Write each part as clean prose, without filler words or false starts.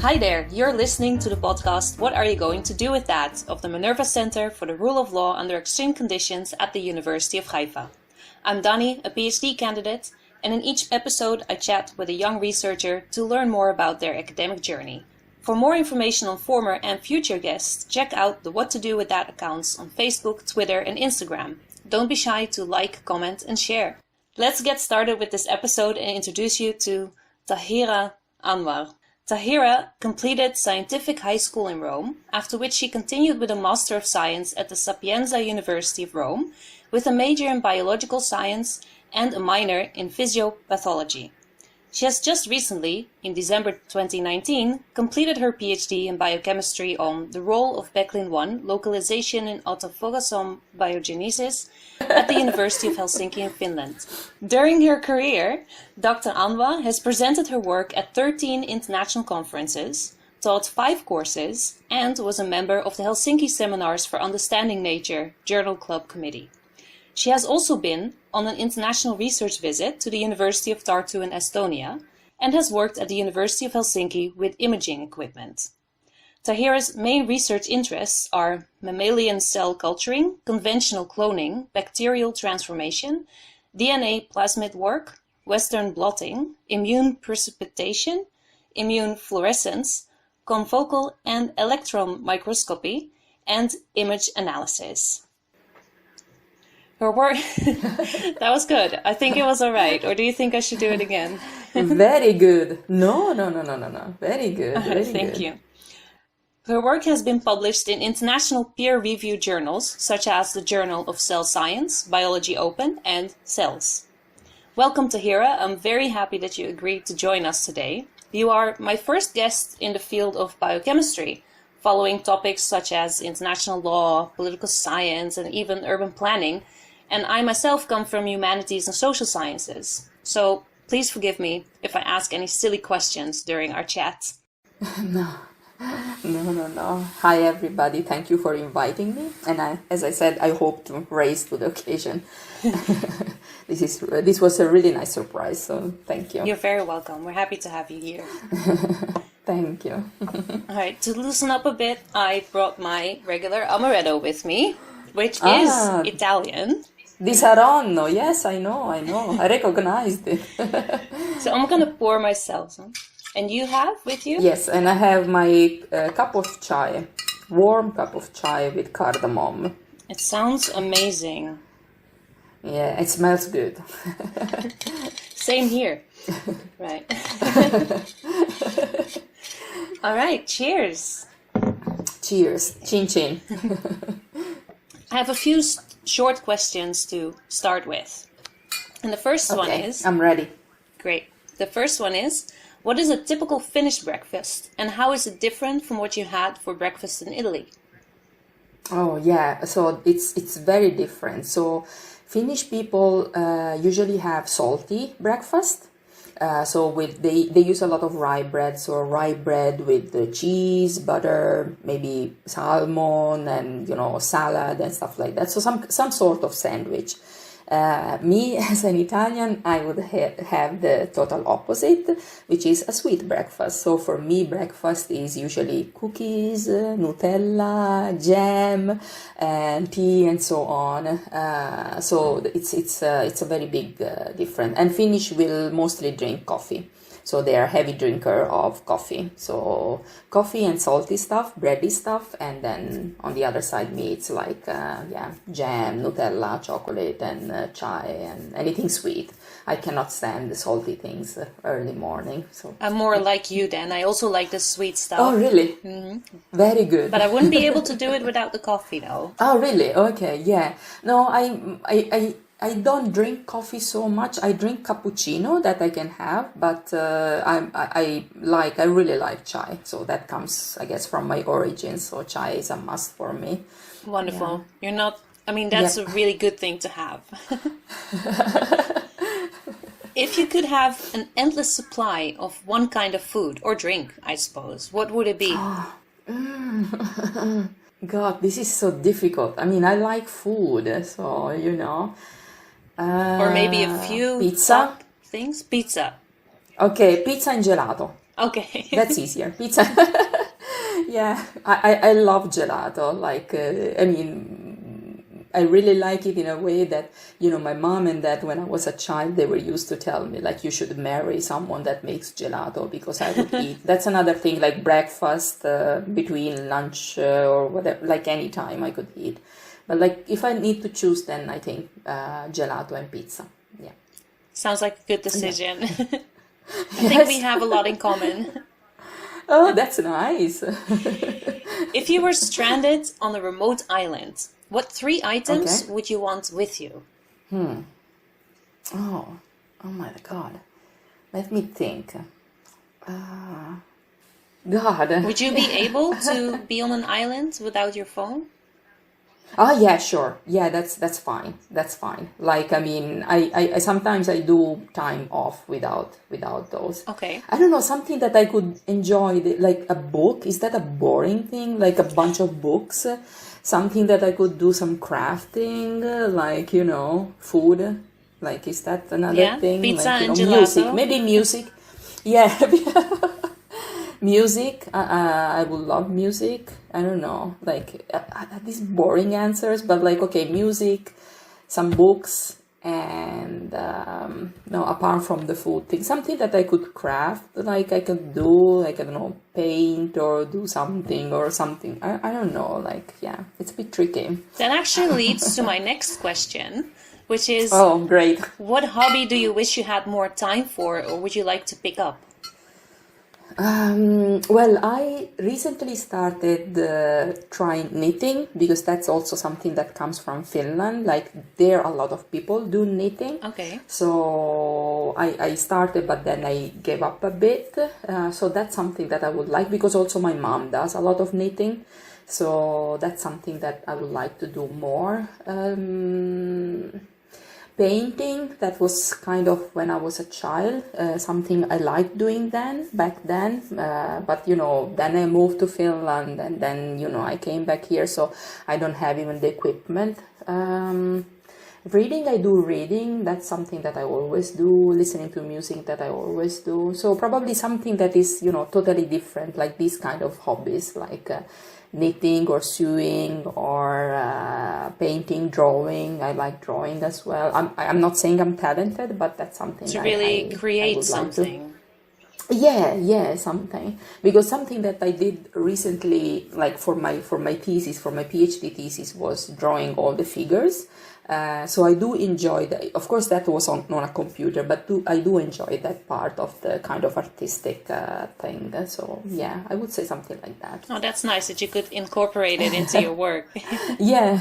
Hi there, you're listening to the podcast What Are You Going to Do With That? Of the Minerva Center for the Rule of Law Under Extreme Conditions at the University of Haifa. I'm Danni, a PhD candidate, and in each episode I chat with a young researcher to learn more about their academic journey. For more information on former and future guests, check out the What to Do With That accounts on Facebook, Twitter and Instagram. Don't be shy to like, comment and share. Let's get started with this episode and introduce you to Tahira Anwar. Tahira completed scientific high school in Rome, after which she continued with a Master of Science at the Sapienza University of Rome, with a major in biological science and a minor in physiopathology. She has just recently, in December 2019, completed her PhD in biochemistry on the role of Beclin-1 localization in autophagy biogenesis at the University of Helsinki in Finland. During her career, Dr. Anwar has presented her work at 13 international conferences, taught 5 courses, and was a member of the Helsinki Seminars for Understanding Nature Journal Club Committee. She has also been on an international research visit to the University of Tartu in Estonia and has worked at the University of Helsinki with imaging equipment. Tahira's main research interests are mammalian cell culturing, conventional cloning, bacterial transformation, DNA plasmid work, Western blotting, immune precipitation, immune fluorescence, confocal and electron microscopy, and image analysis. Her work, that was good. I think it was all right. Or do you think I should do it again? Very good. No. Very good. Thank you. Her work has been published in international peer-reviewed journals, such as the Journal of Cell Science, Biology Open, and Cells. Welcome, Tahira. I'm very happy that you agreed to join us today. You are my first guest in the field of biochemistry, following topics such as international law, political science, and even urban planning. And I myself come from humanities and social sciences. So please forgive me if I ask any silly questions during our chat. No. Hi everybody, thank you for inviting me. And as I said, I hope to rise to the occasion. This was a really nice surprise, so thank you. You're very welcome. We're happy to have you here. Thank you. All right, to loosen up a bit, I brought my regular Amaretto with me, which is Italian. Di Saronno, yes, I know. I recognized it. So I'm going to pour myself some. And you have with you? Yes, and I have my cup of chai, warm cup of chai with cardamom. It sounds amazing. Yeah, it smells good. Same here. Right. All right, cheers. Cheers. Chin chin. I have a few short questions to start with. And the first one is... I'm ready. Great. The first one is, what is a typical Finnish breakfast? And how is it different from what you had for breakfast in Italy? Oh, yeah. So it's very different. So Finnish people usually have salty breakfast. So they use a lot of rye bread. So rye bread with the cheese, butter, maybe salmon, and salad and stuff like that. So some sort of sandwich. Me as an Italian, I would have the total opposite, which is a sweet breakfast. So for me, breakfast is usually cookies, Nutella, jam, and tea, and so on. So it's a very big difference. And Finnish will mostly drink coffee. So they are heavy drinker of coffee. So coffee and salty stuff, bready stuff, and then on the other side meats like jam, Nutella, chocolate, and chai, and anything sweet. I cannot stand the salty things early morning. So I'm more like you then. I also like the sweet stuff. Oh, really? Mm-hmm. Very good. But I wouldn't be able to do it without the coffee, though. Oh, really? Okay, yeah. No, I don't drink coffee so much. I drink cappuccino that I can have, but I really like chai. So that comes, I guess, from my origins. So chai is a must for me. Wonderful. Yeah. You're not. I mean, that's a really good thing to have. If you could have an endless supply of one kind of food or drink, I suppose, what would it be? God, this is so difficult. I mean, I like food, so or maybe a few pizza things. Pizza. Ok, pizza and gelato. Okay. That's easier. Pizza. Yeah, I love gelato. Like, I mean, I really like it in a way that, my mom and dad, when I was a child, they were used to tell me, like, you should marry someone that makes gelato because I would eat. That's another thing, like breakfast, between lunch or whatever, like any time I could eat. But like, if I need to choose, then I think gelato and pizza. Yeah. Sounds like a good decision. Yeah. I think we have a lot in common. Oh, that's nice. If you were stranded on a remote island, what 3 items would you want with you? Oh my God. Let me think. God. Would you be able to be on an island without your phone? Oh yeah, sure. Yeah, that's fine. That's fine. Like, I mean, I sometimes I do time off without those. Okay. I don't know, something that I could enjoy, like a book. Is that a boring thing? Like a bunch of books? Something that I could do some crafting, like, food. Like, is that another thing? Pizza like, and gelato. Music. Maybe music. Yeah. Music, I would love music. I don't know, like these boring answers, but like, okay, music, some books, and no, apart from the food thing, something that I could craft, like I could do, like, I don't know, paint or do something or something. I don't know, like, yeah, it's a bit tricky. That actually leads to my next question, which is, oh, great. What hobby do you wish you had more time for, or would you like to pick up? Well, I recently started trying knitting because that's also something that comes from Finland. Like, there a lot of people do knitting. Okay. So I started, but then I gave up a bit. So that's something that I would like, because also my mom does a lot of knitting. So that's something that I would like to do more. Painting, that was kind of when I was a child, something I liked doing back then. But, then I moved to Finland, and then, I came back here, so I don't have even the equipment. Reading, I do reading. That's something that I always do. Listening to music, that I always do. So probably something that is, totally different, like these kind of hobbies, like knitting or sewing or painting, drawing. I like drawing as well. I'm not saying I'm talented, but that's something to really create something. Yeah, something. Because something that I did recently, like for my thesis, for my PhD thesis, was drawing all the figures. So I do enjoy that. Of course, that was on a computer, but I do enjoy that part of the kind of artistic thing. So yeah, I would say something like that. Oh, that's nice that you could incorporate it into your work. Yeah,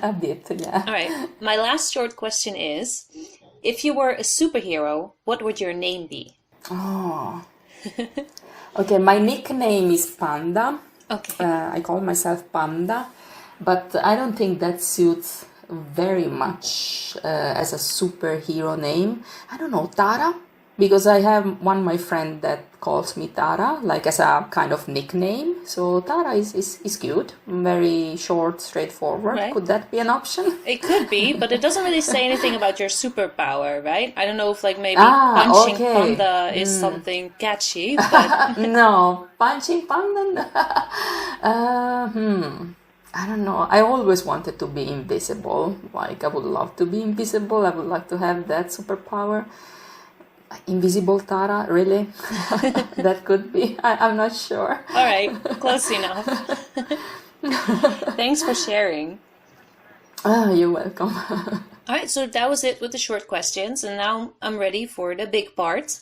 a bit, yeah. All right. My last short question is, if you were a superhero, what would your name be? Oh. Okay, my nickname is Panda. Okay. I call myself Panda, but I don't think that suits very much as a superhero name. I don't know, Tara, because I have my friend that calls me Tara, like as a kind of nickname. So Tara is cute, very short, straightforward. Right. Could that be an option? It could be, but it doesn't really say anything about your superpower, right? I don't know if like maybe punching panda is something catchy, but No, punching panda. I don't know. I always wanted to be invisible. Like, I would love to be invisible. I would like to have that superpower. Invisible Tara, really? That could be. I'm not sure. All right, close enough. Thanks for sharing. You're welcome. All right, so that was it with the short questions, and now I'm ready for the big part.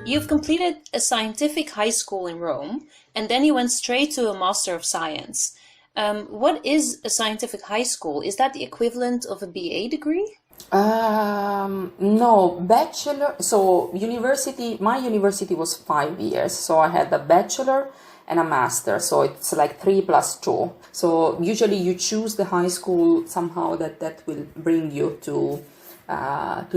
You've completed a scientific high school in Rome, and then you went straight to a Master of Science. What is a scientific high school? Is that the equivalent of a BA degree? No, bachelor. So my university was 5 years. So I had a bachelor and a master. So it's like 3 + 2. So usually you choose the high school somehow that will bring you to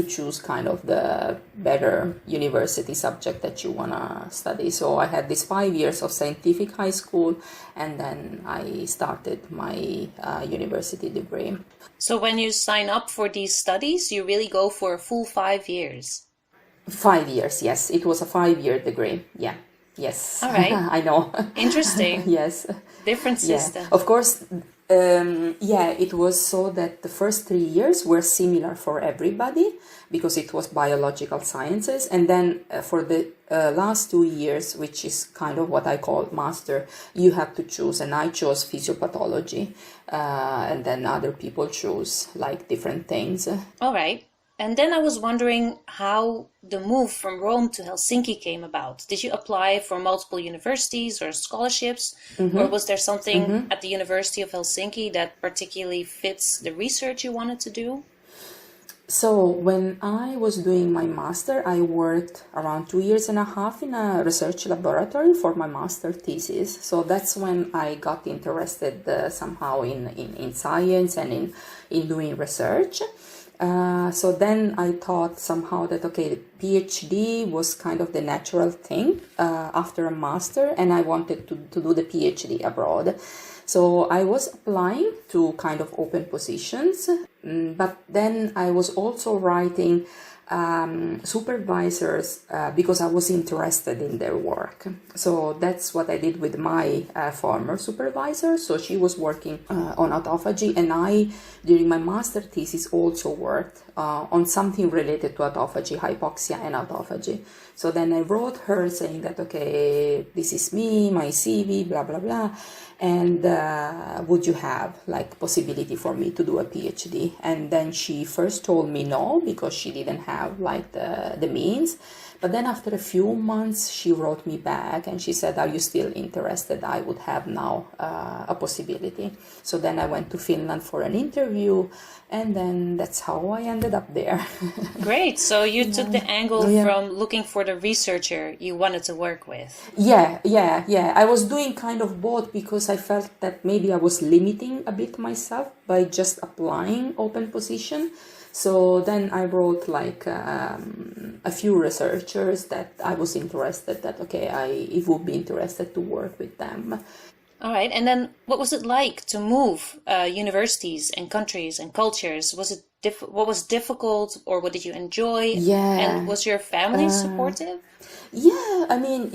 choose kind of the better university subject that you want to study. So I had this 5 years of scientific high school, and then I started my university degree. So when you sign up for these studies, you really go for a full 5 years? 5 years, yes. It was a 5-year degree. Yeah. Yes. All right. I know. Interesting. Yes. Different system. Yeah. Of course, it was so that the first 3 years were similar for everybody because it was biological sciences. And then for the last 2 years, which is kind of what I call master, you have to choose. And I chose physiopathology. And then other people choose like different things. All right. And then I was wondering how the move from Rome to Helsinki came about. Did you apply for multiple universities or scholarships? Or was there something at the University of Helsinki that particularly fits the research you wanted to do? So when I was doing my master, I worked around 2.5 years in a research laboratory for my master thesis. So that's when I got interested somehow in science and in doing research. So then I thought somehow that, okay, the PhD was kind of the natural thing after a master, and I wanted to do the PhD abroad. So I was applying to kind of open positions, but then I was also writing supervisors because I was interested in their work. So that's what I did with my former supervisor. So she was working on autophagy, and I, during my master thesis, also worked on something related to autophagy, hypoxia and autophagy. So then I wrote her saying that, okay, this is me, my CV, blah, blah, blah. And would you have like possibility for me to do a PhD? And then she first told me no, because she didn't have like the means. But then after a few months, she wrote me back and she said, are you still interested? I would have now a possibility. So then I went to Finland for an interview, and then that's how I ended up there. Great. So you took the angle from looking for the researcher you wanted to work with. Yeah. I was doing kind of both because I felt that maybe I was limiting a bit myself by just applying open position. So then I wrote like a few researchers that I was interested that, okay, I would be interested to work with them. All right. And then what was it like to move universities and countries and cultures? Was it what was difficult, or what did you enjoy? Yeah. And was your family supportive? Yeah, I mean,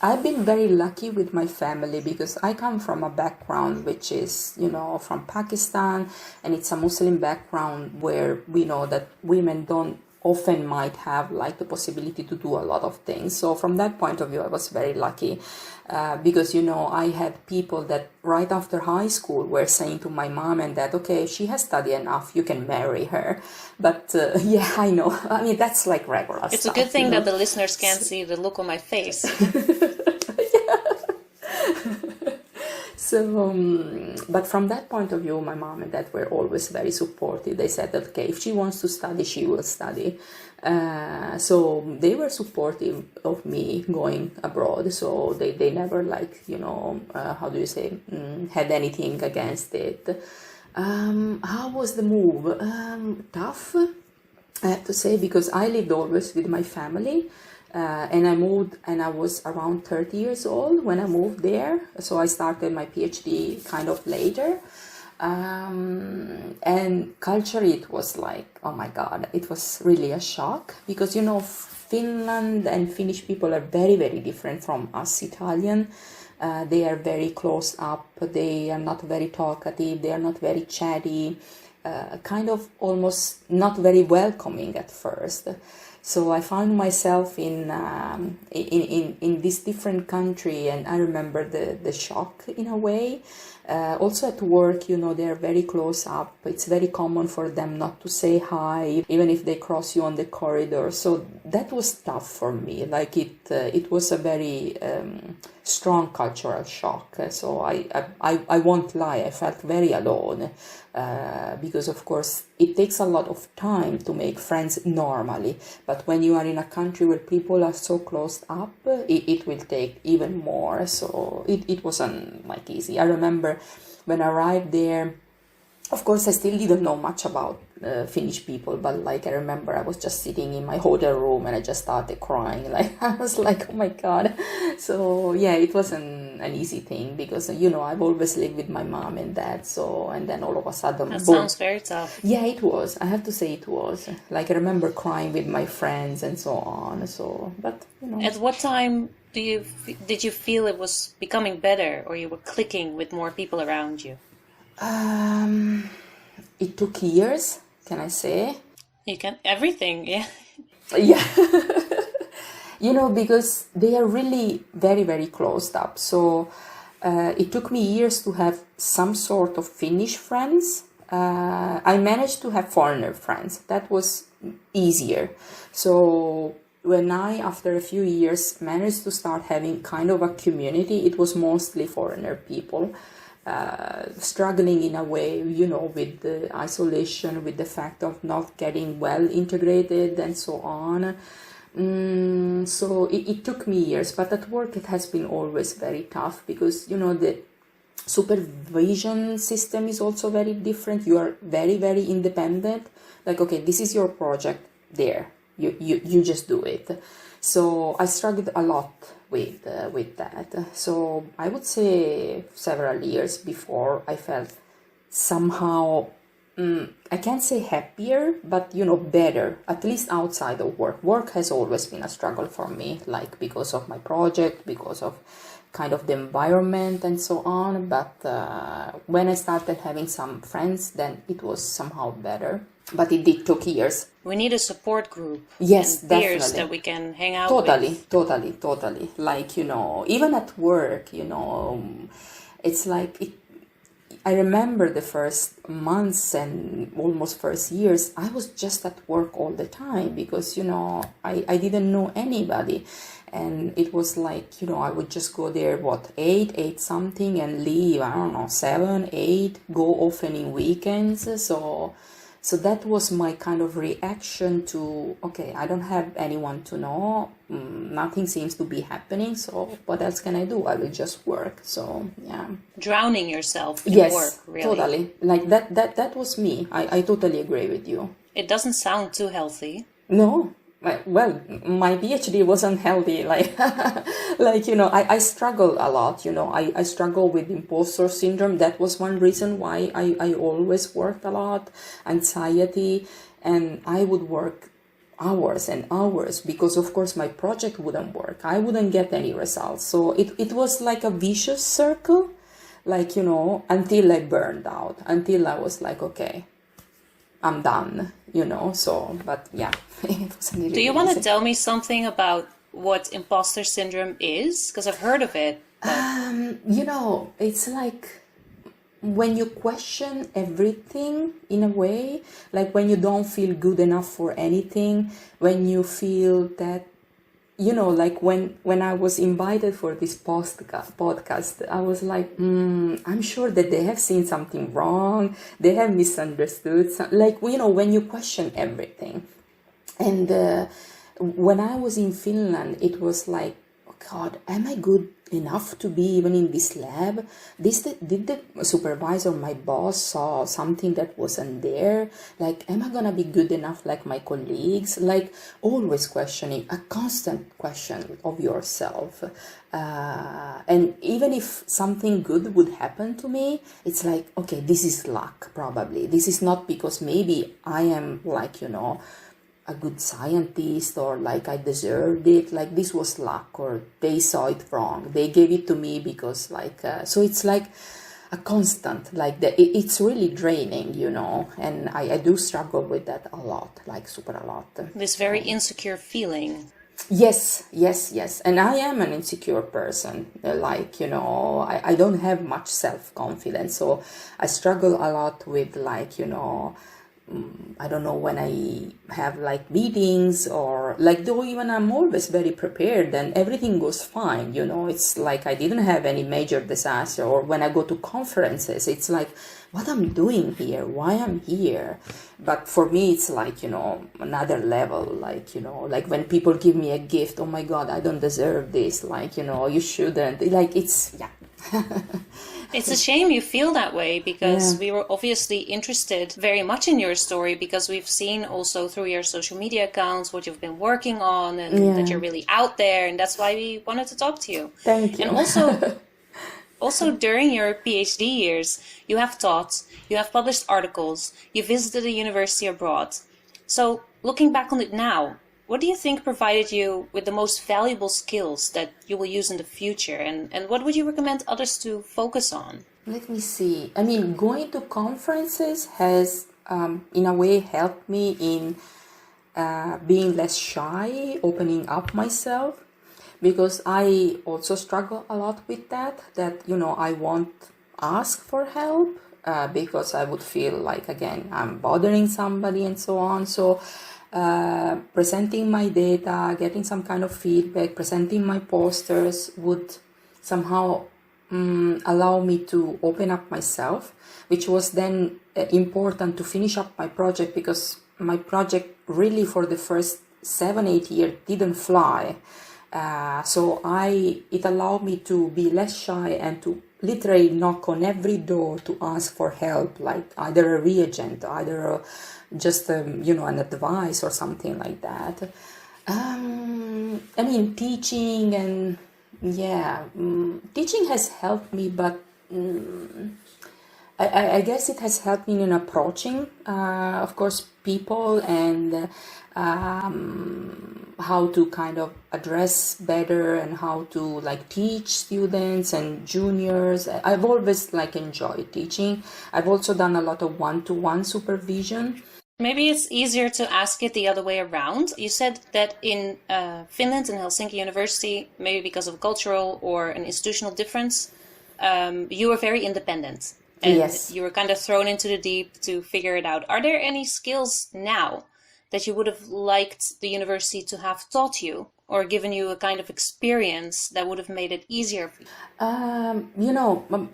I've been very lucky with my family because I come from a background which is, from Pakistan, and it's a Muslim background where we know that women don't often might have like the possibility to do a lot of things. So from that point of view, I was very lucky because, I had people that right after high school were saying to my mom and dad, okay, she has studied enough, you can marry her. But yeah, I know. I mean, that's like regular It's stuff, a good thing that the listeners can't see the look on my face. So, but from that point of view, my mom and dad were always very supportive. They said that, okay, if she wants to study, she will study. So they were supportive of me going abroad. So they never how do you say, had anything against it. How was the move? Tough, I have to say, because I lived always with my family. And I moved, and I was around 30 years old when I moved there. So I started my PhD kind of later. And culturally, it was like, oh my God, it was really a shock because, Finland and Finnish people are very, very different from us Italian. They are very closed up. They are not very talkative. They are not very chatty. Kind of almost not very welcoming at first. So I found myself in this different country, and I remember the shock in a way. Also at work, they are very close up. It's very common for them not to say hi, even if they cross you on the corridor. So that was tough for me. Like it was a very strong cultural shock. So I won't lie, I felt very alone. Because of course it takes a lot of time to make friends normally, but when you are in a country where people are so closed up, it will take even more. So it wasn't like easy. I remember when I arrived there, of course I still didn't know much about Finnish people, but like I remember I was just sitting in my hotel room and I just started crying. Like I was like, oh my god. So yeah, it wasn't an easy thing because I've always lived with my mom and dad. So and then all of a sudden, That boom. sounds very tough. Yeah, it was. I have to say it was. Like I remember crying with my friends and so on. So, but At what time did you feel it was becoming better, or you were clicking with more people around you? It took years, can I say? You can everything, yeah. Yeah. Because they are really very, very closed up. So it took me years to have some sort of Finnish friends. I managed to have foreigner friends. That was easier. So when I, after a few years, managed to start having kind of a community, it was mostly foreigner people. Struggling in a way, with the isolation, with the fact of not getting well integrated and so on. So it took me years, but at work it has been always very tough because, the supervision system is also very different. You are very, very independent. Like, okay, this is your project, there. You just do it. So I struggled a lot with that. So I would say several years before I felt somehow, I can't say happier, but better, at least outside of work. Work has always been a struggle for me, like because of my project, because of kind of the environment and so on. But when I started having some friends, then it was somehow better. But it did took years. We need a support group. Yes, and definitely. peers that we can hang out with. Totally. Like, even at work, it's like, I remember the first months and almost first years, I was just at work all the time because, I didn't know anybody. And it was like, I would just go there, 8 something and leave, I don't know, 7, 8, go often in weekends. So that was my kind of reaction to, okay, I don't have anyone to know, nothing seems to be happening, so what else can I do? I will just work. So yeah. Drowning yourself in Yes, work, really. Totally. Like that was me. I totally agree with you. It doesn't sound too healthy. No. Well, my PhD wasn't healthy. I struggle a lot. I struggle with imposter syndrome. That was one reason why I always worked a lot. Anxiety, and I would work hours and hours because, of course, my project wouldn't work. I wouldn't get any results. So it was like a vicious circle, until I burned out, until I was like, okay, I'm done, so, but yeah. It wasn't really Do you want to easy. tell me something about what imposter syndrome is? Because I've heard of it. But... It's like when you question everything in a way, like when you don't feel good enough for anything, when you feel that, like when I was invited for this podcast, I was like, I'm sure that they have seen something wrong, they have misunderstood, when you question everything. And when I was in Finland, it was like, oh God, am I good enough to be even in this lab? Did the supervisor, my boss, saw something that wasn't there? Like, am I gonna be good enough like my colleagues? Like, always questioning, a constant question of yourself. And even if something good would happen to me, it's like, okay, this is luck, probably. This is not because maybe I am a good scientist or like I deserved it, like this was luck or they saw it wrong, they gave it to me because so it's like a constant, it's really draining, and I do struggle with that a lot, super a lot. This very insecure feeling. Yes, and I am an insecure person, I don't have much self-confidence, so I struggle a lot with I don't know, when I have meetings or though even I'm always very prepared and everything goes fine, it's like I didn't have any major disaster. Or when I go to conferences, it's like, what I'm doing here, why I'm here. But for me, it's another level, when people give me a gift, oh my God, I don't deserve this, you shouldn't, it's, yeah. It's a shame you feel that way, because we were obviously interested very much in your story, because we've seen also through your social media accounts what you've been working on, and that you're really out there, and that's why we wanted to talk to you. Thank you. And also during your PhD years, you have taught, you have published articles, you visited a university abroad. So looking back on it now, what do you think provided you with the most valuable skills that you will use in the future? And what would you recommend others to focus on? Let me see. I mean, going to conferences has, in a way, helped me in being less shy, opening up myself, because I also struggle a lot with that, I won't ask for help because I would feel like, again, I'm bothering somebody and so on. So presenting my data, getting some kind of feedback, presenting my posters would somehow allow me to open up myself, which was then important to finish up my project, because my project really for the first 7-8 years didn't fly. So it allowed me to be less shy and to literally knock on every door to ask for help, like either a reagent, either just an advice or something like that. I mean, teaching and teaching has helped me, but I guess it has helped me in approaching, of course, people, and how to kind of address better, and how to teach students and juniors. I've always enjoyed teaching. I've also done a lot of one-to-one supervision. Maybe it's easier to ask it the other way around. You said that in Finland and Helsinki University, maybe because of cultural or an institutional difference, you were very independent. And yes, you were kind of thrown into the deep to figure it out. Are there any skills now that you would have liked the university to have taught you, or given you a kind of experience that would have made it easier for you?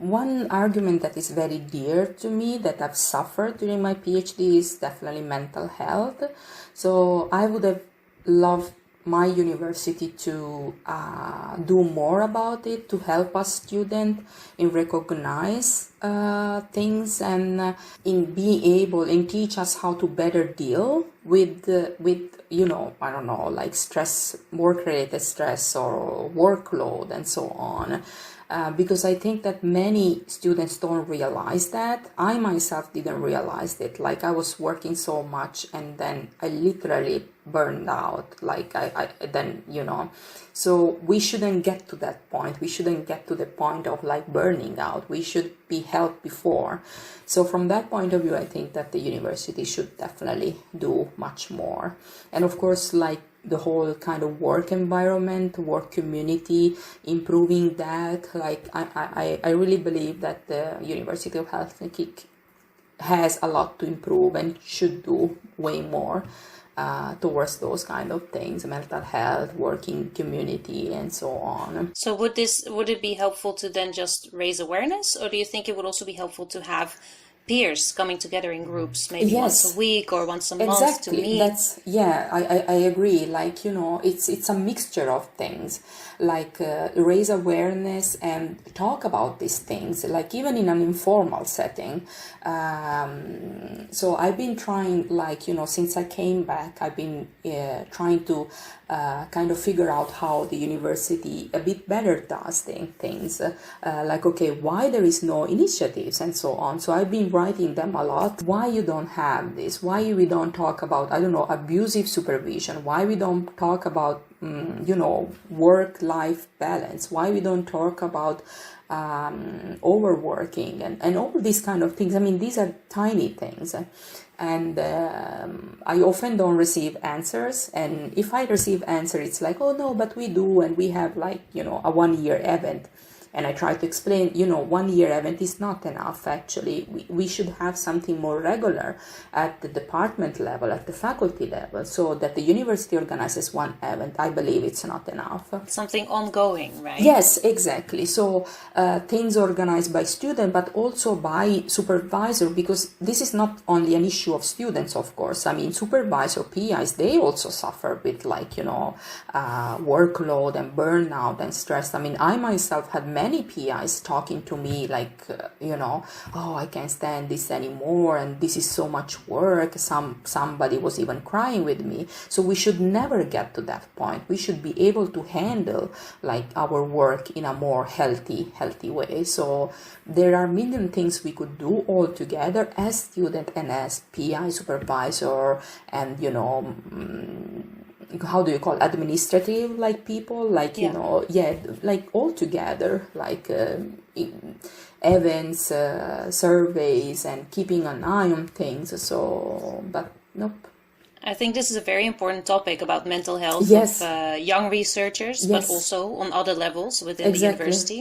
One argument that is very dear to me, that I've suffered during my PhD, is definitely mental health. So I would have loved my university to do more about it, to help us students in recognize things, and in being able, and teach us how to better deal with I don't know, stress, work-related stress or workload and so on. Because I think that many students don't realize that. I myself didn't realize it. I was working so much, and then I literally burned out. So we shouldn't get to that point. We shouldn't get to the point of burning out. We should be helped before. So from that point of view, I think that the university should definitely do much more. And of course, the whole kind of work environment, work community, improving that. I really believe that the University of Helsinki has a lot to improve and should do way more towards those kind of things: mental health, working community, and so on. So would it be helpful to then just raise awareness, or do you think it would also be helpful to have peers coming together in groups, maybe once a week or once a month to meet? I agree. It's a mixture of things, raise awareness and talk about these things, even in an informal setting. So I've been trying, since I came back, I've been trying to kind of figure out how the university a bit better does things, why there is no initiatives and so on. So I've been writing them a lot. Why you don't have this? Why we don't talk about, abusive supervision? Why we don't talk about, work-life balance? Why we don't talk about overworking and all these kind of things? I mean, these are tiny things. And I often don't receive answers, and if I receive answer, it's oh no, but we do, and we have a 1-year event. And I try to explain, 1-year event is not enough, actually. We should have something more regular at the department level, at the faculty level, so that the university organizes one event. I believe it's not enough. Something ongoing, right? Yes, exactly. So things organized by student, but also by supervisor, because this is not only an issue of students, of course. I mean, supervisor, PIs, they also suffer with workload and burnout and stress. I mean, I myself had many PIs talking to me like, oh, I can't stand this anymore, and this is so much work. Somebody was even crying with me. So we should never get to that point. We should be able to handle like our work in a more healthy way. So there are million things we could do all together as student and as PI supervisor, and how do you call administrative like people, like like all together, like events, surveys, and keeping an eye on things. So but nope. I think this is a very important topic about mental health of young researchers, but also on other levels within the university.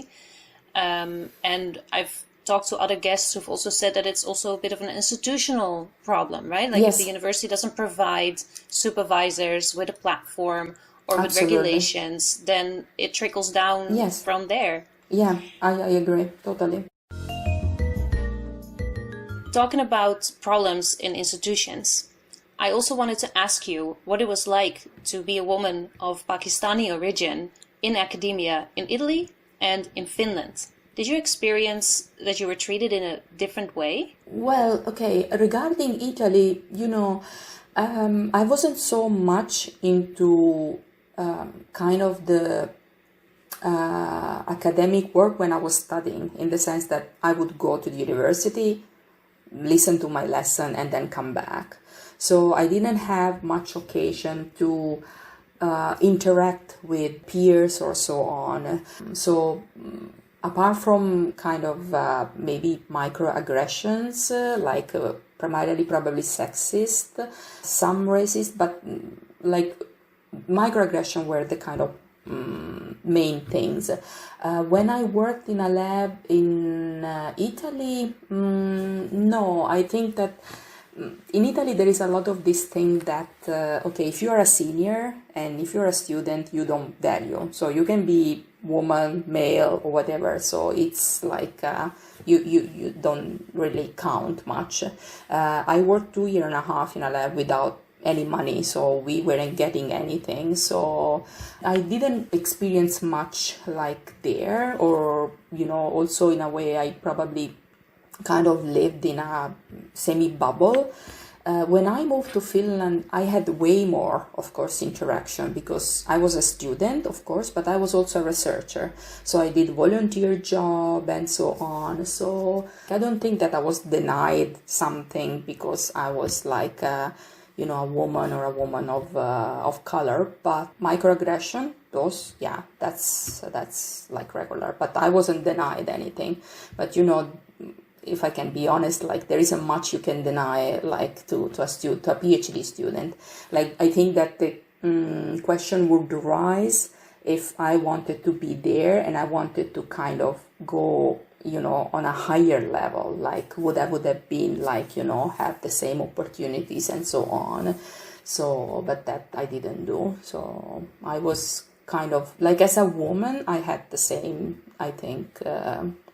And I've talked to other guests who've also said that it's also a bit of an institutional problem, right? Like if the university doesn't provide supervisors with a platform or with regulations, then it trickles down from there. Yeah, I agree, totally. Talking about problems in institutions, I also wanted to ask you what it was like to be a woman of Pakistani origin in academia in Italy and in Finland. Did you experience that you were treated in a different way? Well, okay, regarding Italy, I wasn't so much into kind of the academic work when I was studying, in the sense that I would go to the university, listen to my lesson, and then come back. So I didn't have much occasion to interact with peers or so on. So apart from kind of maybe microaggressions, like primarily probably sexist, some racist, but like microaggression were the kind of main things. When I worked in a lab in Italy, no, I think that in Italy there is a lot of this thing that, okay, if you are a senior and if you're a student, you don't value. So you can be woman, male, or whatever. So it's like you don't really count much. I worked 2.5 years in a lab without any money, so we weren't getting anything. So I didn't experience much like there, or also in a way I probably kind of lived in a semi-bubble. When I moved to Finland, I had way more, of course, interaction, because I was a student, of course, but I was also a researcher. So I did volunteer job and so on. So I don't think that I was denied something because I was like a woman or a woman of color. But microaggression, those, that's like regular. But I wasn't denied anything. But if I can be honest, like there isn't much you can deny, like to a PhD student. Like I think that the question would arise if I wanted to be there and I wanted to kind of go, on a higher level. Like would I have been like, have the same opportunities and so on. So, but that I didn't do. So I was kind of like, as a woman, I had the same, I think,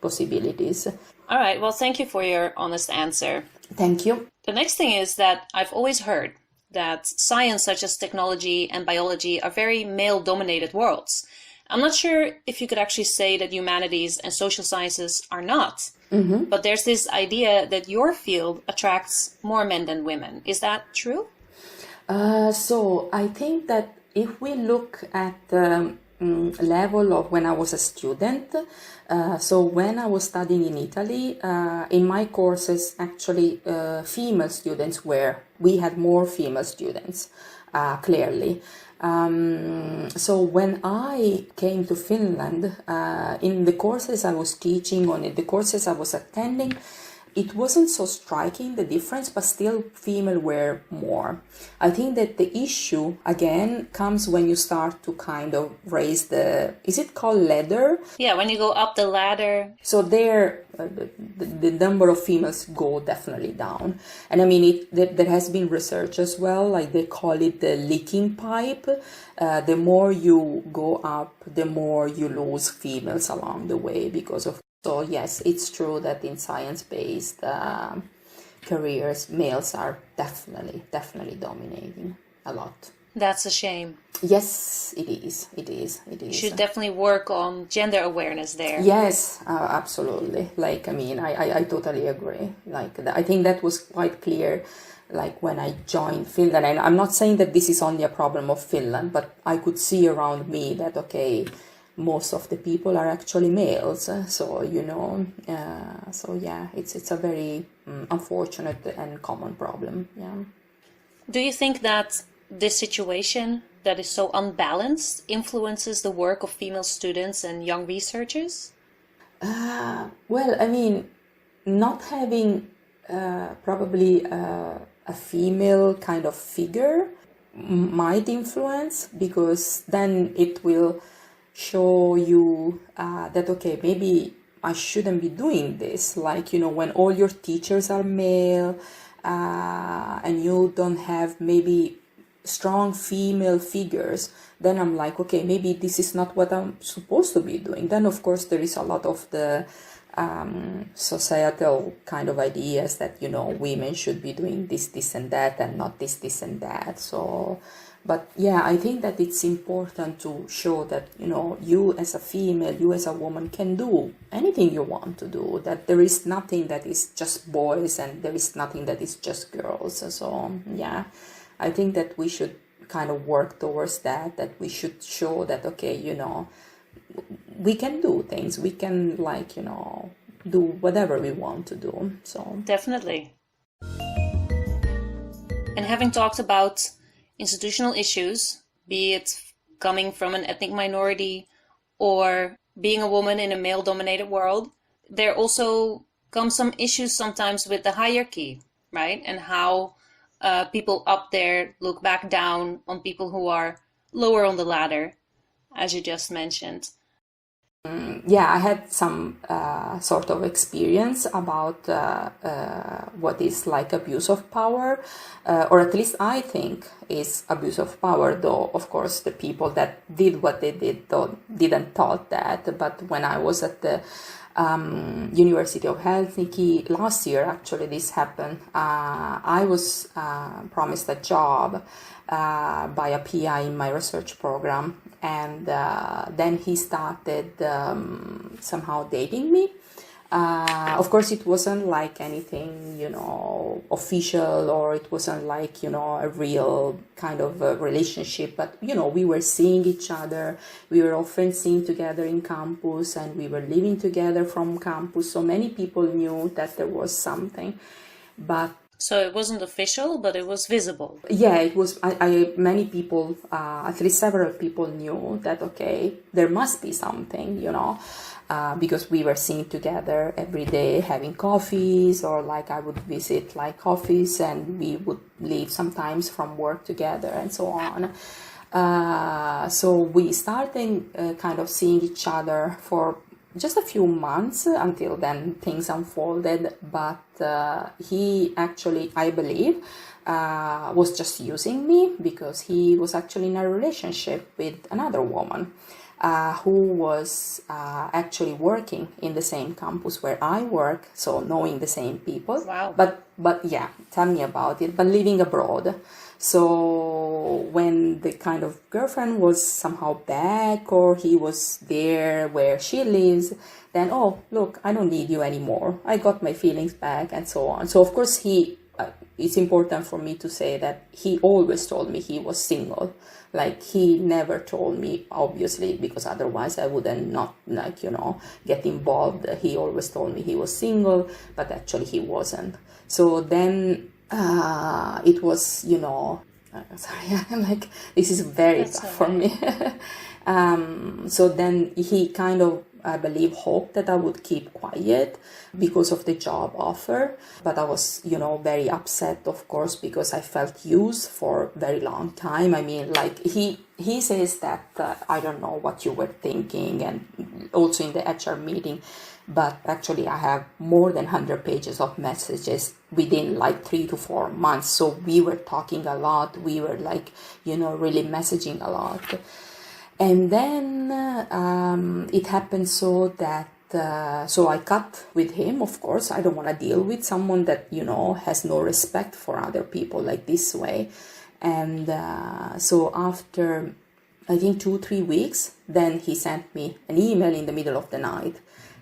possibilities. All right. Well, thank you for your honest answer. Thank you. The next thing is that I've always heard that science such as technology and biology are very male-dominated worlds. I'm not sure if you could actually say that humanities and social sciences are not. Mm-hmm. But there's this idea that your field attracts more men than women. Is that true? So I think that if we look at the level of when I was a student, so when I was studying in Italy, in my courses, actually, female students we had more female students, clearly. So when I came to Finland, in the courses I was teaching, or in the courses I was attending, it wasn't so striking, the difference, but still female were more. I think that the issue, again, comes when you start to kind of raise is it called ladder? Yeah, when you go up the ladder. So there, the number of females go definitely down. And I mean, there has been research as well, like they call it the leaking pipe. The more you go up, the more you lose females along the way because of. So yes, it's true that in science-based careers, males are definitely dominating a lot. That's a shame. Yes, it is. It is. It You is. should definitely work on gender awareness there. Yes, absolutely. Like, I mean, I totally agree. Like, I think that was quite clear, like, when I joined Finland. And I'm not saying that this is only a problem of Finland, but I could see around me that, okay, most of the people are actually males. So, you know, so yeah, it's a very unfortunate and common problem. Yeah. Do you think that this situation that is so unbalanced influences the work of female students and young researchers? Well, I mean, not having probably a female kind of figure might influence, because then it will show you that, okay, maybe I shouldn't be doing this. Like, you know, when all your teachers are male and you don't have maybe strong female figures, then I'm like, okay, maybe this is not what I'm supposed to be doing. Then, of course, there is a lot of the societal kind of ideas that, you know, women should be doing this and that, and not this and that. So, but yeah, I think that it's important to show that, you know, you as a female, you as a woman can do anything you want to do, that there is nothing that is just boys and there is nothing that is just girls. So yeah, I think that we should kind of work towards that we should show that, okay, you know, we can do things, we can, like, you know, do whatever we want to do. So definitely. And having talked about institutional issues, be it coming from an ethnic minority or being a woman in a male-dominated world, there also come some issues sometimes with the hierarchy, right? And how people up there look back down on people who are lower on the ladder, as you just mentioned. Yeah, I had some sort of experience about what is like abuse of power, or at least I think is abuse of power, though of course the people that did what they did didn't thought that. But when I was at the University of Helsinki last year, actually this happened, I was promised a job by a PI in my research program, and then he started somehow dating me. Of course, it wasn't like anything, you know, official, or it wasn't like, you know, a real kind of a relationship, but, you know, we were seeing each other, we were often seen together in campus, and we were living together from campus, so many people knew that there was something. But so it wasn't official, but it was visible. Yeah, it was. Many people, at least several people, knew that, okay, there must be something, you know, because we were seen together every day having coffees, or like I would visit like office, and we would leave sometimes from work together and so on. So we started kind of seeing each other for just a few months until then things unfolded, but he actually, I believe, was just using me, because he was actually in a relationship with another woman who was actually working in the same campus where I work, so knowing the same people. Wow. But yeah, tell me about it, but living abroad. So when the kind of girlfriend was somehow back, or he was there where she lives, then, oh, look, I don't need you anymore, I got my feelings back, and so on. So of course it's important for me to say that he always told me he was single. Like, he never told me, obviously, because otherwise I wouldn't not, like, you know, get involved. He always told me he was single, but actually he wasn't. So then it was, you know, sorry, I'm like, this is very tough for me. So then he kind of, I believe, hoped that I would keep quiet because of the job offer. But I was, you know, very upset, of course, because I felt used for a very long time. I mean, like, he says that, I don't know what you were thinking, and also in the HR meeting, but actually I have more than 100 pages of messages within like 3 to 4 months. So we were talking a lot. We were like, you know, really messaging a lot. And then it happened so that, so I cut with him, of course. I don't want to deal with someone that, you know, has no respect for other people like this way. And so after, I think 2-3 weeks, then he sent me an email in the middle of the night,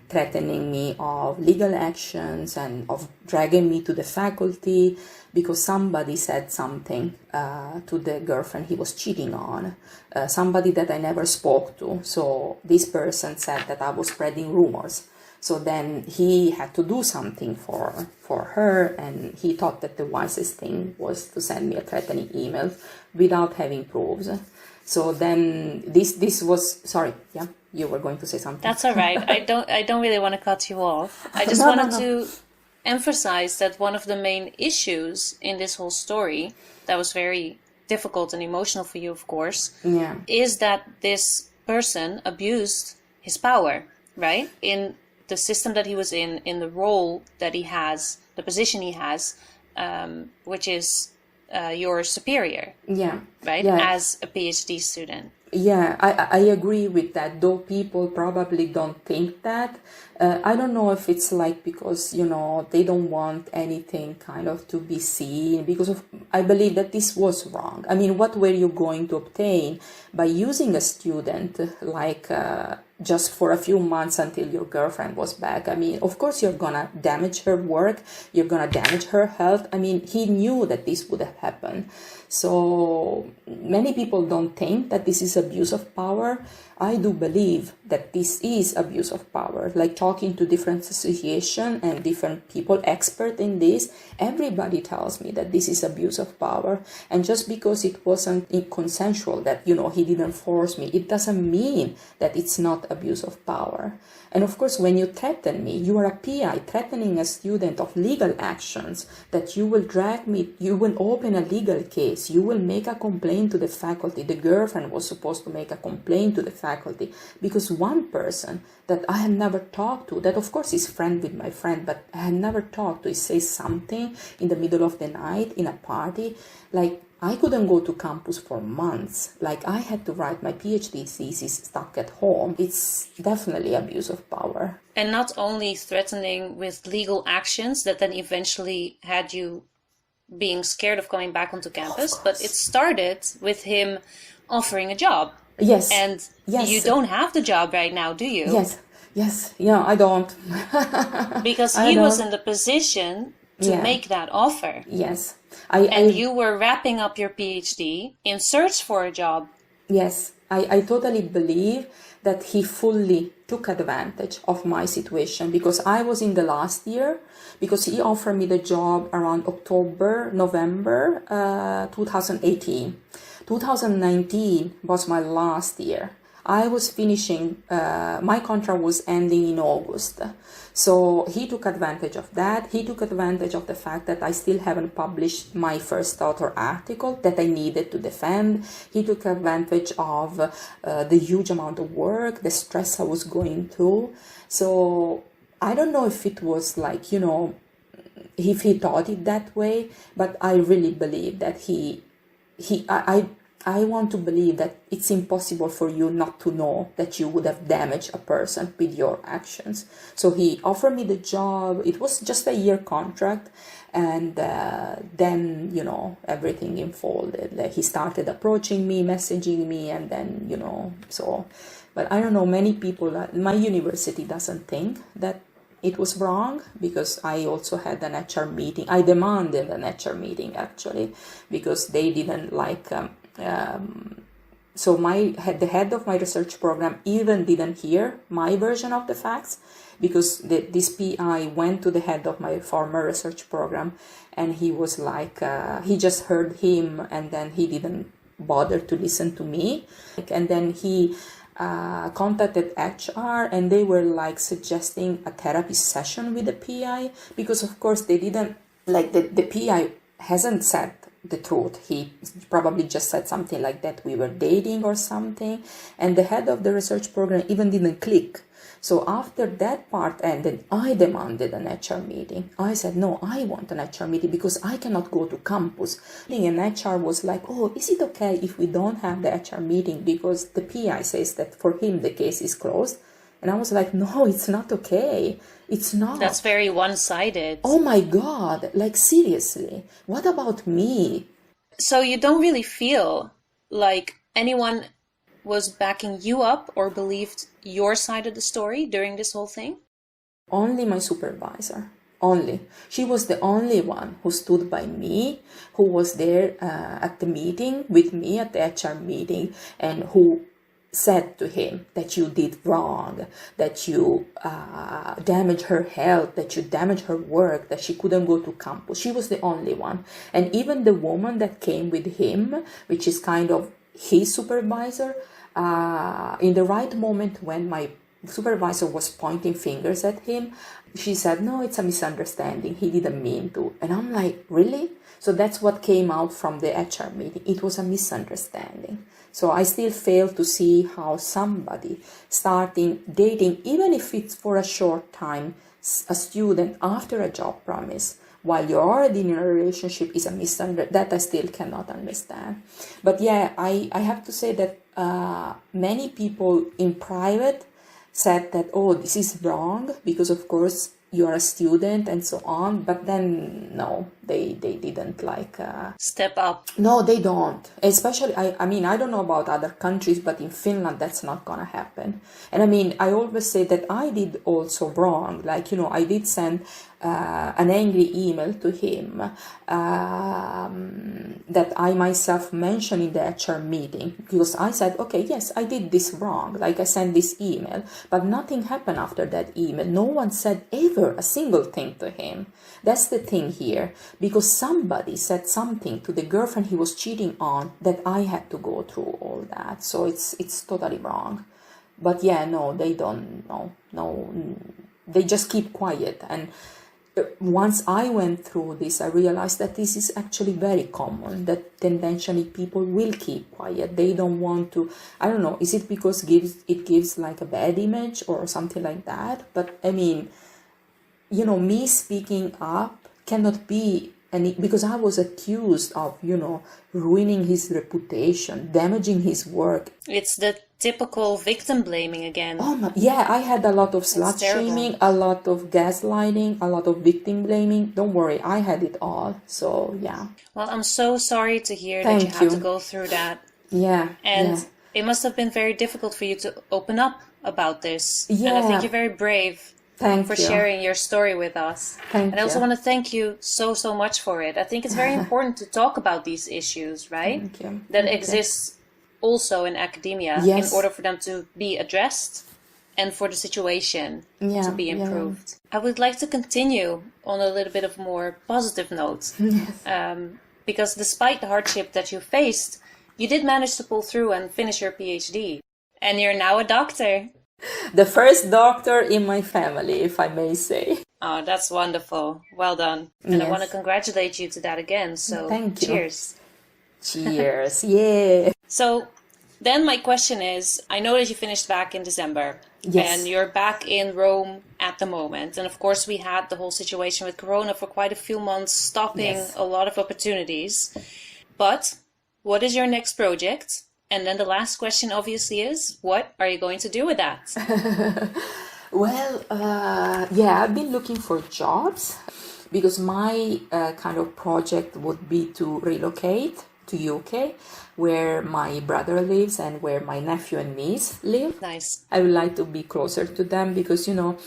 threatening me of legal actions and of dragging me to the faculty because somebody said something to the girlfriend he was cheating on, somebody that I never spoke to. So this person said that I was spreading rumors. So then he had to do something for her, and he thought that the wisest thing was to send me a threatening email without having proofs. So then this was, sorry, yeah, you were going to say something. That's all right. I don't really want to cut you off. I just wanted to emphasize that one of the main issues in this whole story that was very difficult and emotional for you, of course, is that this person abused his power, right? In the system that he was in the role that he has, the position he has, which is your superior, right? As a PhD student. Yeah, I agree with that, though people probably don't think that. I don't know if it's like because, they don't want anything kind of to be seen, because I believe that this was wrong. I mean, what were you going to obtain by using a student like just for a few months until your girlfriend was back? I mean, of course you're gonna damage her work, you're gonna damage her health. I mean, he knew that this would have happened. So many people don't think that this is abuse of power. I do believe that this is abuse of power. Like talking to different associations and different people expert in this, everybody tells me that this is abuse of power. And just because it wasn't consensual, that, he didn't force me, it doesn't mean that it's not abuse of power. And of course, when you threaten me, you are a PI threatening a student of legal actions, that you will drag me, you will open a legal case, you will make a complaint to the faculty. The girlfriend was supposed to make a complaint to the faculty because one person that I had never talked to, that of course is friend with my friend, but I had never talked to, say something in the middle of the night in a party. Like, I couldn't go to campus for months. Like, I had to write my PhD thesis stuck at home. It's definitely abuse of power. And not only threatening with legal actions that then eventually had you being scared of coming back onto campus, but it started with him offering a job. Yes. And you don't have the job right now, do you? Yes. Yeah, I don't. Because he was in the position to make that offer. Yes. You were wrapping up your PhD in search for a job. Yes, I totally believe that he fully took advantage of my situation, because I was in the last year, because he offered me the job around November 2018. 2019 was my last year. I was finishing, my contract was ending in August. So he took advantage of that. He took advantage of the fact that I still haven't published my first author article that I needed to defend. He took advantage of the huge amount of work, the stress I was going through. So I don't know if it was like, if he thought it that way, but I really believe that I want to believe that it's impossible for you not to know that you would have damaged a person with your actions. So he offered me the job. It was just a year contract. And then, everything unfolded. Like, he started approaching me, messaging me, and then, so. But I don't know, many people, my university doesn't think that it was wrong, because I also had an HR meeting. I demanded an HR meeting, actually, because they didn't like... so the head of my research program even didn't hear my version of the facts, because this PI went to the head of my former research program, and he was like, he just heard him, and then he didn't bother to listen to me. And then he contacted HR, and they were like suggesting a therapy session with the PI, because of course they didn't, like, the PI hasn't said the truth. He probably just said something like that we were dating or something, and the head of the research program even didn't click. So after that part ended, I demanded an HR meeting. I said, no, I want an HR meeting because I cannot go to campus. And HR was like, oh, is it okay if we don't have the HR meeting because the PI says that for him the case is closed? And I was like, no, it's not okay. It's not. That's very one-sided. Oh my God, like seriously, what about me? So you don't really feel like anyone was backing you up or believed your side of the story during this whole thing? Only my supervisor. Only. She was the only one who stood by me, who was there at the meeting with me, at the HR meeting, and who said to him that you did wrong, that you damaged her health, that you damaged her work, that she couldn't go to campus. She was the only one. And even the woman that came with him, which is kind of his supervisor, in the right moment when my supervisor was pointing fingers at him, she said, no, it's a misunderstanding. He didn't mean to. And I'm like, really? So that's what came out from the HR meeting. It was a misunderstanding. So I still fail to see how somebody starting dating, even if it's for a short time, a student after a job promise, while you're already in a relationship, is a misunderstanding. That I still cannot understand. But yeah, I have to say that many people in private said that, oh, this is wrong, because of course you are a student and so on. But then no, they didn't step up. No, they don't. Especially, I mean, I don't know about other countries, but in Finland that's not gonna happen. And I mean, I always say that I did also wrong. Like, you know, I did send an angry email to him that I myself mentioned in the HR meeting, because I said, okay, yes, I did this wrong. Like, I sent this email, but nothing happened after that email. No one said ever a single thing to him. That's the thing here, because somebody said something to the girlfriend he was cheating on that I had to go through all that. So it's totally wrong. But yeah, no, they don't. No, they just keep quiet. And once I went through this, I realized that this is actually very common, that tendentially people will keep quiet. They don't want to, I don't know, is it because it gives like a bad image or something like that? But I mean, you know, me speaking up cannot be any, because I was accused of, you know, ruining his reputation, damaging his work. It's the typical victim blaming again. Oh no, yeah, I had a lot of slut shaming, a lot of gaslighting, a lot of victim blaming. Don't worry, I had it all. So yeah. Well, I'm so sorry to hear that you had to go through that. Yeah. And it must have been very difficult for you to open up about this. Yeah. And I think you're very brave. Thank for you. Sharing your story with us. Thank and I also want to thank you so much for it. I think it's very important to talk about these issues, right? Thank you. That exists also in academia, in order for them to be addressed and for the situation to be improved. I would like to continue on a little bit of more positive note. Because despite the hardship that you faced, you did manage to pull through and finish your PhD. And you're now a doctor. The first doctor in my family, if I may say. Oh, that's wonderful. Well done. And I want to congratulate you to that again. So thank you. Cheers. Cheers. Yeah. So then my question is, I know that you finished back in December. Yes. And you're back in Rome at the moment. And of course we had the whole situation with Corona for quite a few months, stopping a lot of opportunities. But what is your next project? And then the last question obviously is, what are you going to do with that? Well, I've been looking for jobs because my kind of project would be to relocate to UK, where my brother lives and where my nephew and niece live. Nice. I would like to be closer to them because, you know,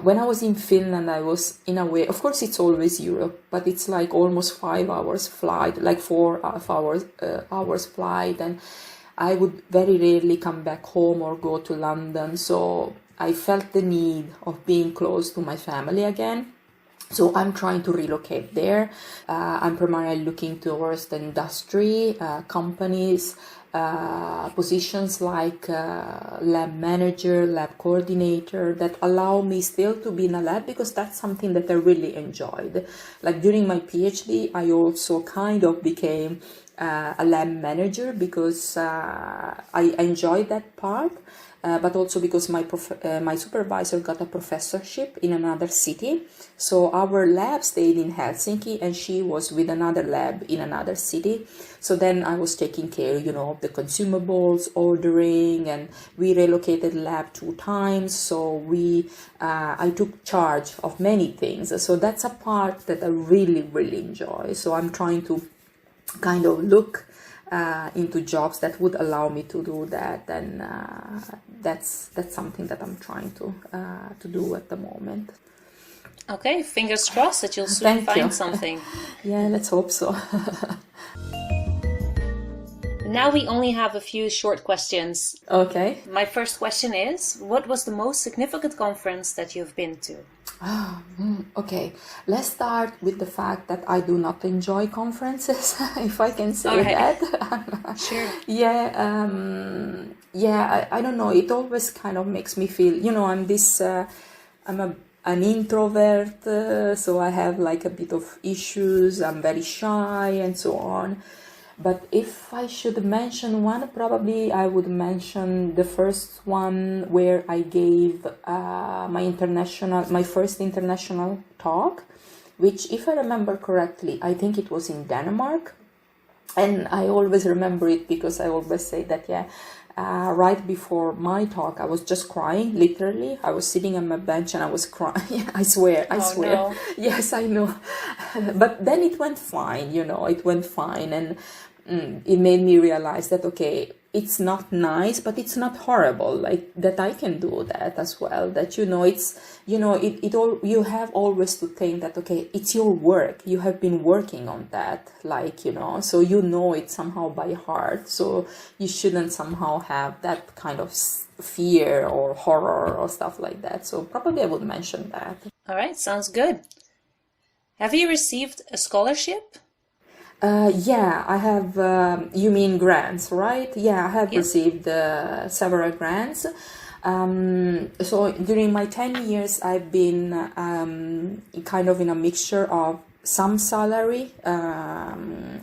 when I was in Finland, I was in a way, of course it's always Europe, but it's like almost 5 hours flight, like 4 hours flight. And I would very rarely come back home or go to London. So I felt the need of being close to my family again. So I'm trying to relocate there. I'm primarily looking towards the industry, companies, positions like lab manager, lab coordinator that allow me still to be in a lab, because that's something that I really enjoyed. Like during my PhD, I also kind of became a lab manager because I enjoyed that part. But also because my supervisor got a professorship in another city. So our lab stayed in Helsinki and she was with another lab in another city. So then I was taking care, you know, of the consumables, ordering, and we relocated lab 2 times. So I took charge of many things. So that's a part that I really, really enjoy. So I'm trying to kind of look into jobs that would allow me to do that, then that's something that I'm trying to do at the moment. Okay, fingers crossed that you'll soon find something. Yeah, let's hope so. Now we only have a few short questions. Okay. My first question is, what was the most significant conference that you've been to? Okay, let's start with the fact that I do not enjoy conferences, if I can say that. Sure. Yeah, I don't know. It always kind of makes me feel, I'm an introvert, so I have like a bit of issues. I'm very shy and so on. But if I should mention one, probably I would mention the first one where I gave my first international talk, which, if I remember correctly, I think it was in Denmark. And I always remember it because I always say that, right before my talk, I was just crying, literally. I was sitting on my bench and I was crying. I swear. No. Yes, I know. But then it went fine, it went fine. And it made me realize that, okay, it's not nice, but it's not horrible, like that I can do that as well. That, you have always to think that, okay, it's your work. You have been working on that, so it somehow by heart. So you shouldn't somehow have that kind of fear or horror or stuff like that. So probably I would mention that. All right, sounds good. Have you received a scholarship? Yeah, I have, you mean grants, right? Yeah, I have received several grants. So during my 10 years, I've been kind of in a mixture of some salary,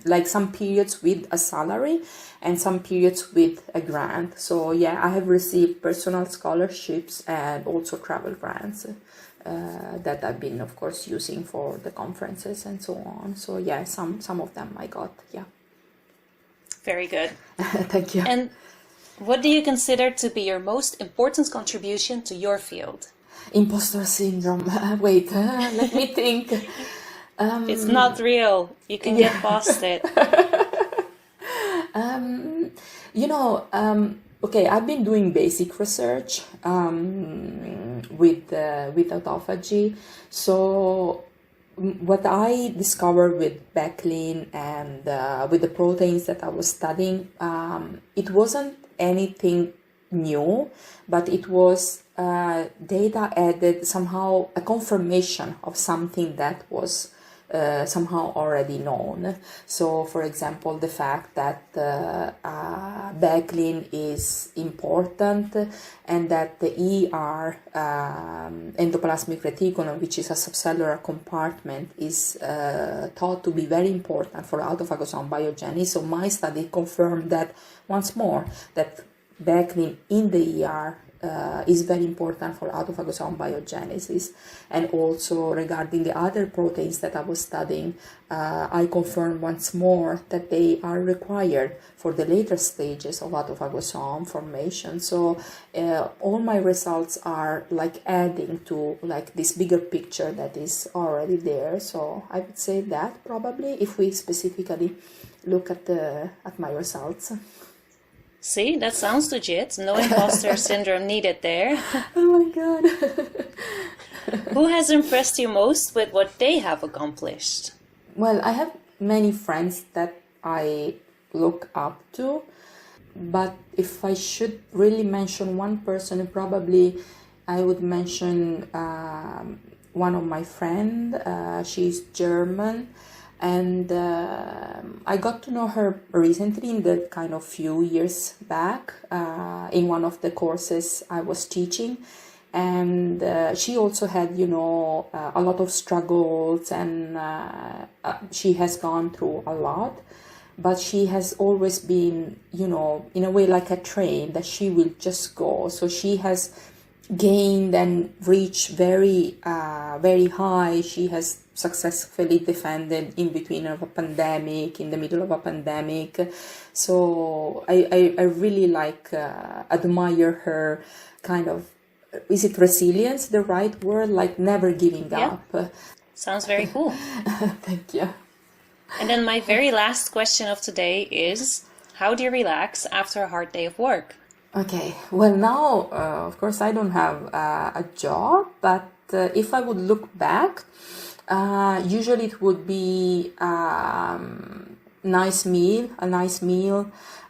like some periods with a salary and some periods with a grant. So yeah, I have received personal scholarships and also travel grants. That I've been, of course, using for the conferences and so on. So yeah, some of them I got, yeah. Very good. Thank you. And what do you consider to be your most important contribution to your field? Imposter syndrome. Wait, let me think. It's not real. You can get past it. Okay, I've been doing basic research with Autophagy. So what I discovered with backlin and with the proteins that I was studying, it wasn't anything new, but it was data added, somehow a confirmation of something that was somehow already known. So, for example, the fact that backlin is important and that the ER, endoplasmic reticulum, which is a subcellular compartment, is thought to be very important for autophagosome biogenesis. So my study confirmed that once more, that backlin in the ER is very important for autophagosome biogenesis. And also regarding the other proteins that I was studying, I confirmed once more that they are required for the later stages of autophagosome formation. So all my results are like adding to like this bigger picture that is already there. So I would say that probably, if we specifically look at my results. See, that sounds legit. No imposter syndrome needed there. Oh my god. Who has impressed you most with what they have accomplished? Well, I have many friends that I look up to, but if I should really mention one person, probably I would mention one of my friend. She's German. And I got to know her recently, in the kind of few years back, in one of the courses I was teaching. And she also had, a lot of struggles, and she has gone through a lot. But she has always been, in a way like a train that she will just go. So she has gained and reached very, very high. She has successfully defended in between of a pandemic, in the middle of a pandemic. So I really admire her kind of, is it resilience the right word? Like never giving up. Sounds very cool. Thank you. And then my very last question of today is, how do you relax after a hard day of work? Okay, well now, of course, I don't have a job, but if I would look back, usually it would be a nice meal,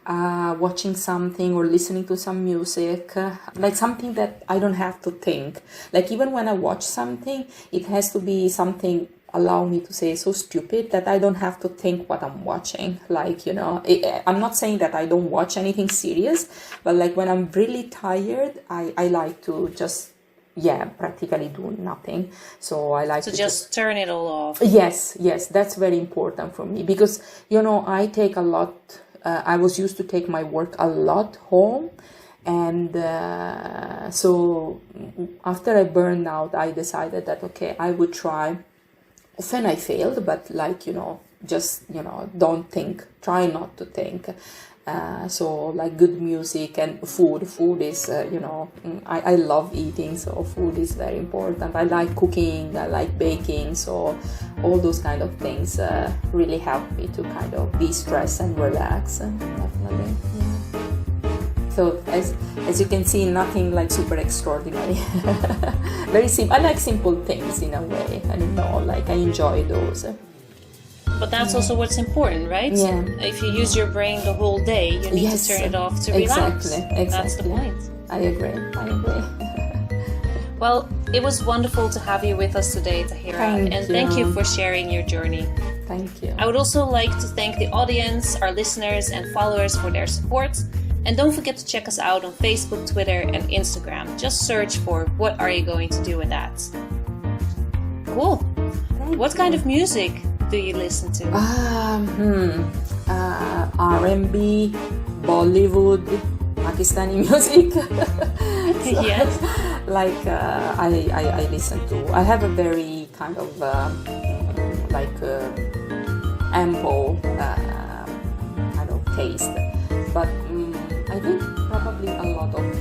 watching something or listening to some music, like something that I don't have to think. Like even when I watch something, it has to be something, allow me to say, so stupid that I don't have to think what I'm watching. Like, you know, I'm not saying that I don't watch anything serious, but like when I'm really tired, I like to just, practically do nothing. So I like to to just turn it all off. Yes, that's very important for me because, you know, I take a lot, I was used to take my work a lot home. And so after I burned out, I decided that, okay, I would try. Often I failed, but like, you know, just, you know, don't think, try not to think. So like good music and food is, you know, I love eating, so food is very important. I like cooking, I like baking, so all those kind of things really help me to kind of de-stress and relax, definitely. Yeah. So as you can see, nothing like super extraordinary. Very simple. I like simple things in a way, and you know, like I enjoy those. But that's also what's important, right? Yeah. If you use your brain the whole day, you need to turn it off to relax. Exactly. That's the point. I agree. Well, it was wonderful to have you with us today, Tahira. Thank you for sharing your journey. Thank you. I would also like to thank the audience, our listeners and followers for their support. And don't forget to check us out on Facebook, Twitter, and Instagram. Just search for What Are You Going to Do With That? Cool. What kind of music do you listen to? R&B, Bollywood, Pakistani music. Yes. Like I listen to. I have a very kind of ample kind of taste, but I think probably a lot of